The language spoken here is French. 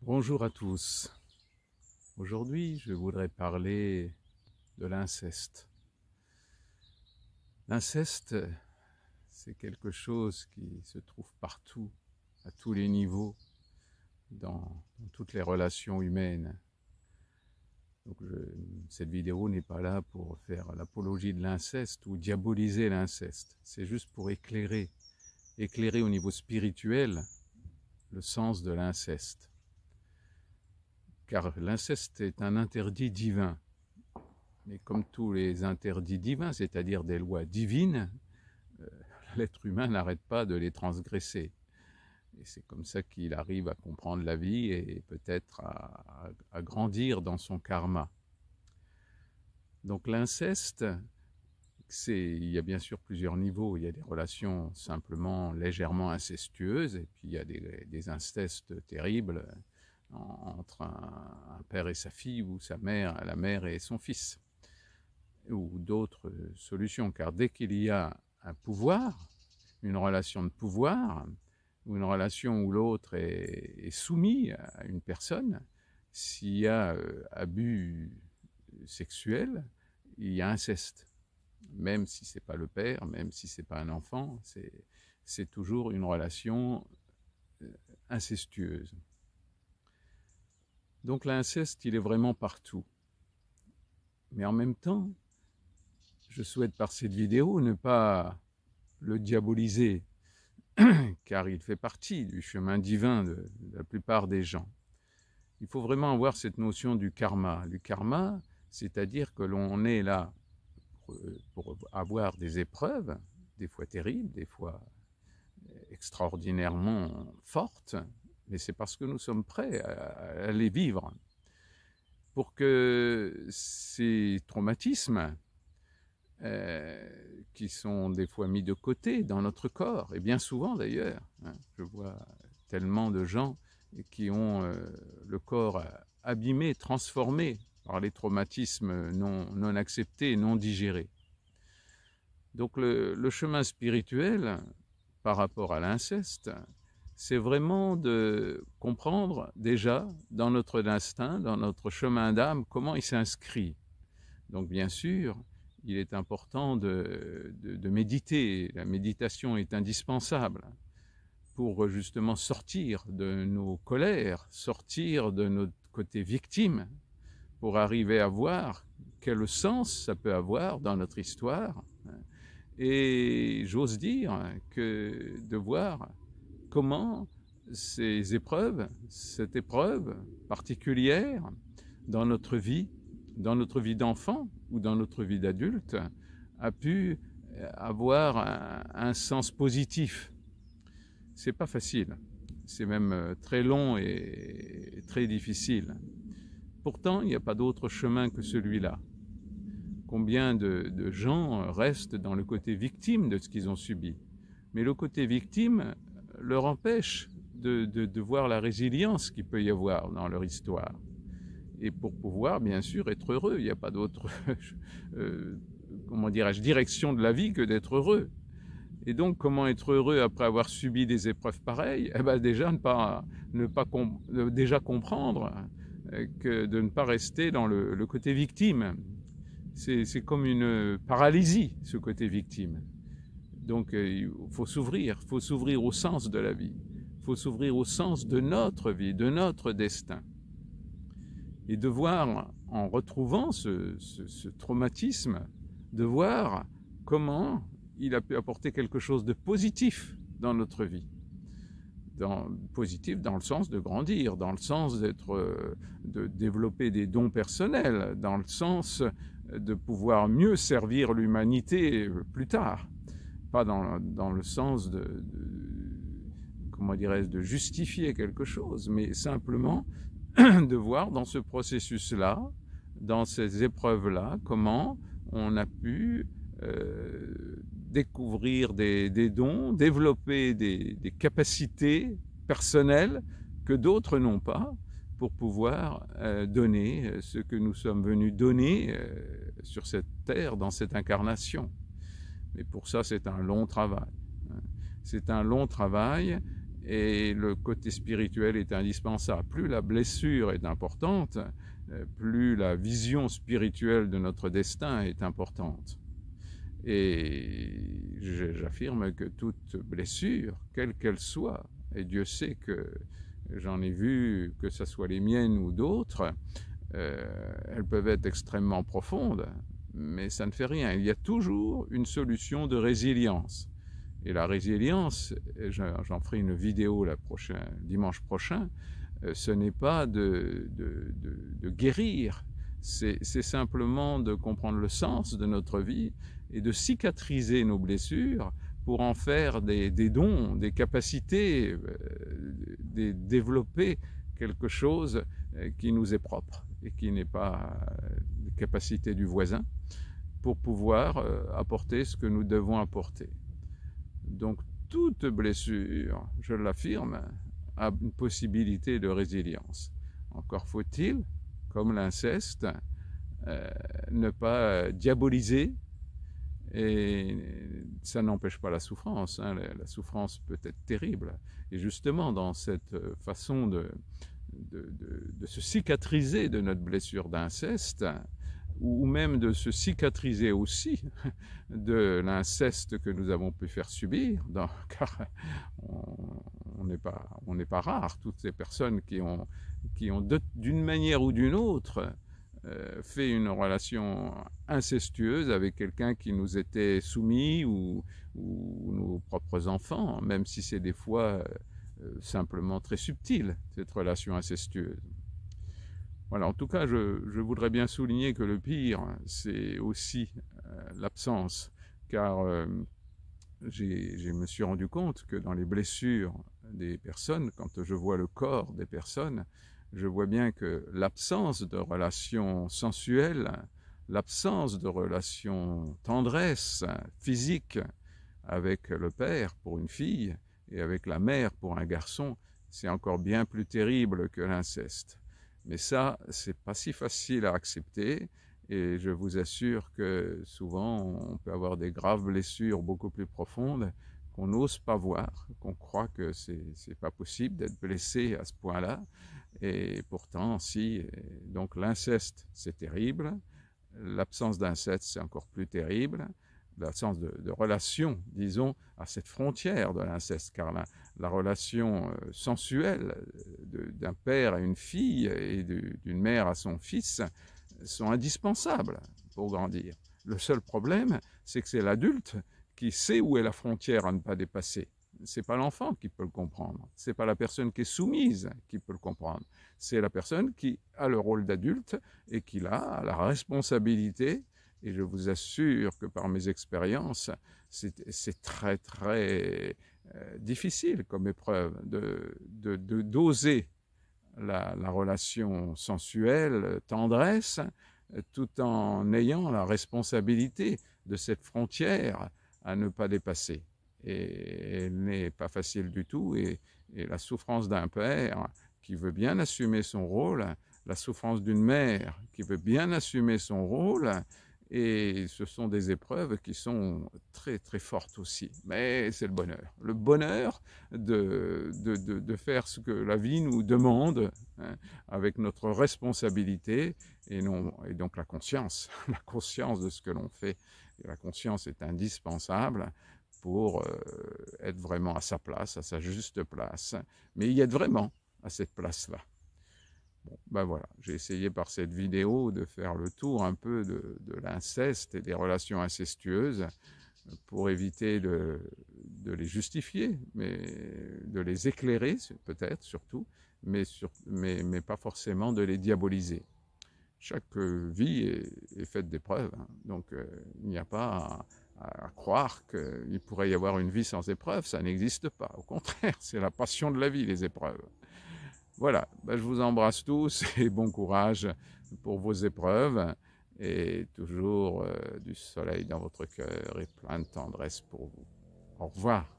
Bonjour à tous. Aujourd'hui, je voudrais parler de l'inceste. L'inceste, c'est quelque chose qui se trouve partout, à tous les niveaux, dans toutes les relations humaines. Donc cette vidéo n'est pas là pour faire l'apologie de l'inceste ou diaboliser l'inceste. C'est juste pour éclairer au niveau spirituel le sens de l'inceste. Car l'inceste est un interdit divin. Mais comme tous les interdits divins, c'est-à-dire des lois divines, l'être humain n'arrête pas de les transgresser. Et c'est comme ça qu'il arrive à comprendre la vie et peut-être à grandir dans son karma. Donc l'inceste, il y a bien sûr plusieurs niveaux. Il y a des relations simplement légèrement incestueuses, et puis il y a des incestes terribles entre un père et sa fille, ou la mère et son fils, ou d'autres solutions. Car dès qu'il y a un pouvoir, une relation de pouvoir, ou une relation où l'autre est soumis à une personne, s'il y a abus sexuel, il y a inceste. Même si ce n'est pas le père, même si ce n'est pas un enfant, c'est toujours une relation incestueuse. Donc l'inceste, il est vraiment partout. Mais en même temps, je souhaite par cette vidéo ne pas le diaboliser, car il fait partie du chemin divin de la plupart des gens. Il faut vraiment avoir cette notion du karma. Le karma, c'est-à-dire que l'on est là pour avoir des épreuves, des fois terribles, des fois extraordinairement fortes, mais c'est parce que nous sommes prêts à les vivre. Pour que ces traumatismes, qui sont des fois mis de côté dans notre corps, et bien souvent d'ailleurs, je vois tellement de gens qui ont le corps abîmé, transformé par les traumatismes non acceptés, non digérés. Donc le chemin spirituel par rapport à l'inceste, c'est vraiment de comprendre déjà dans notre instinct, dans notre chemin d'âme, comment il s'inscrit. Donc bien sûr, il est important de méditer. La méditation est indispensable pour justement sortir de nos colères, sortir de notre côté victime, pour arriver à voir quel sens ça peut avoir dans notre histoire. Et j'ose dire que de voir comment ces épreuves, cette épreuve particulière dans notre vie d'enfant ou dans notre vie d'adulte, a pu avoir un sens positif. C'est pas facile, c'est même très long et très difficile. Pourtant, il n'y a pas d'autre chemin que celui-là. Combien de gens restent dans le côté victime de ce qu'ils ont subi. Mais le côté victime leur empêche de voir la résilience qu'il peut y avoir dans leur histoire. Et pour pouvoir, bien sûr, être heureux. Il n'y a pas d'autre direction de la vie que d'être heureux. Et donc, comment être heureux après avoir subi des épreuves pareilles? Déjà, déjà comprendre que de ne pas rester dans le côté victime. C'est comme une paralysie, ce côté victime. Donc, il faut s'ouvrir au sens de la vie. Il faut s'ouvrir au sens de notre vie, de notre destin. Et de voir, en retrouvant ce traumatisme, de voir comment il a pu apporter quelque chose de positif dans notre vie. Positif dans le sens de grandir, dans le sens de développer des dons personnels, dans le sens de pouvoir mieux servir l'humanité plus tard. Pas dans le sens de justifier quelque chose, mais simplement de voir dans ce processus-là, dans ces épreuves-là, comment on a pu découvrir des dons, développer des capacités personnelles que d'autres n'ont pas, pour pouvoir donner ce que nous sommes venus donner sur cette terre, dans cette incarnation. Mais pour ça, c'est un long travail. C'est un long travail, et le côté spirituel est indispensable. Plus la blessure est importante, plus la vision spirituelle de notre destin est importante. Et j'affirme que toute blessure, quelle qu'elle soit, et Dieu sait que j'en ai vu, que ce soit les miennes ou d'autres, elles peuvent être extrêmement profondes, mais ça ne fait rien. Il y a toujours une solution de résilience. Et la résilience, j'en ferai une vidéo dimanche prochain, ce n'est pas de guérir, c'est simplement de comprendre le sens de notre vie et de cicatriser nos blessures pour en faire des dons, des capacités, développer quelque chose qui nous est propre et qui n'est pas les capacités du voisin, pour pouvoir apporter ce que nous devons apporter. Donc toute blessure, je l'affirme, a une possibilité de résilience. Encore faut-il, comme l'inceste, ne pas diaboliser, et ça n'empêche pas la souffrance, hein. La souffrance peut être terrible. Et justement, dans cette façon de se cicatriser de notre blessure d'inceste, ou même de se cicatriser aussi de l'inceste que nous avons pu faire subir, car on n'est pas rare, toutes ces personnes qui ont d'une manière ou d'une autre fait une relation incestueuse avec quelqu'un qui nous était soumis, ou nos propres enfants, même si c'est des fois simplement très subtil, cette relation incestueuse. Voilà, en tout cas, je voudrais bien souligner que le pire, c'est aussi l'absence, car je me suis rendu compte que dans les blessures des personnes, quand je vois le corps des personnes, je vois bien que l'absence de relations sensuelles, l'absence de relations tendresse physique avec le père pour une fille et avec la mère pour un garçon, c'est encore bien plus terrible que l'inceste. Mais ça, c'est pas si facile à accepter, et je vous assure que souvent on peut avoir des graves blessures beaucoup plus profondes qu'on n'ose pas voir, qu'on croit que c'est pas possible d'être blessé à ce point-là, et pourtant si. Donc l'inceste, c'est terrible, l'absence d'inceste, c'est encore plus terrible, l'absence de relation, disons, à cette frontière de l'inceste, car la relation sensuelle d'un père à une fille et d'une mère à son fils sont indispensables pour grandir. Le seul problème, c'est que c'est l'adulte qui sait où est la frontière à ne pas dépasser. C'est pas l'enfant qui peut le comprendre, c'est pas la personne qui est soumise qui peut le comprendre, c'est la personne qui a le rôle d'adulte et qui a la responsabilité. Et je vous assure que par mes expériences, c'est très très difficile comme épreuve d'oser la relation sensuelle, tendresse, tout en ayant la responsabilité de cette frontière à ne pas dépasser. Et elle n'est pas facile du tout, et la souffrance d'un père qui veut bien assumer son rôle, la souffrance d'une mère qui veut bien assumer son rôle, et ce sont des épreuves qui sont très très fortes aussi. Mais c'est le bonheur de faire ce que la vie nous demande, hein, avec notre responsabilité, et donc la conscience de ce que l'on fait. Et la conscience est indispensable pour être vraiment à sa place, à sa juste place, mais y être vraiment à cette place-là. Bon, ben voilà, j'ai essayé par cette vidéo de faire le tour un peu de l'inceste et des relations incestueuses, pour éviter de les justifier, mais de les éclairer peut-être surtout, mais pas forcément de les diaboliser. Chaque vie est faite d'épreuves, hein, donc il n'y a pas à croire qu'il pourrait y avoir une vie sans épreuves, ça n'existe pas. Au contraire, c'est la passion de la vie, les épreuves. Voilà, ben je vous embrasse tous et bon courage pour vos épreuves, et toujours du soleil dans votre cœur et plein de tendresse pour vous. Au revoir.